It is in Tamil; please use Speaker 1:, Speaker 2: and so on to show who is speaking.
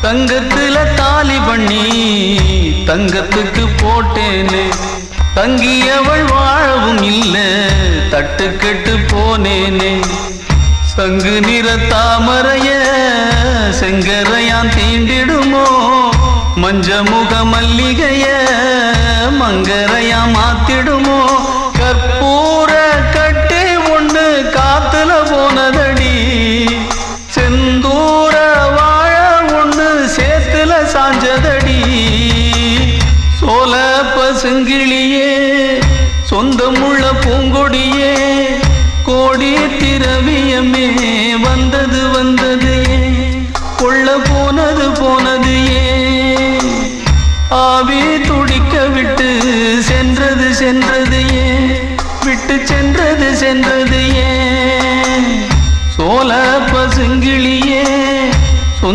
Speaker 1: தங்கத்துல தாலி பண்ணி தங்கத்துக்கு போட்டேனே, தங்கியவள் வாழவும் இல்ல தட்டுக்கெட்டு போனேனே. சங்கு நிற தாமரைய செங்கரையான் தீண்டிடுமோ, மஞ்ச முக மல்லிகைய மங்கரையா மாத்திடுமோ. கற்பூர கட்டி ஒண்ணு காத்துல போனதடி, செந்தூர வாழ ஒண்ணு சேத்துல சாஞ்சதடி. சோல பசுங்கிளியே சொந்தமுள்ள பூங்கொடியே, கோடி திரவியமே வந்தது வந்தது, கொள்ள போனது போனது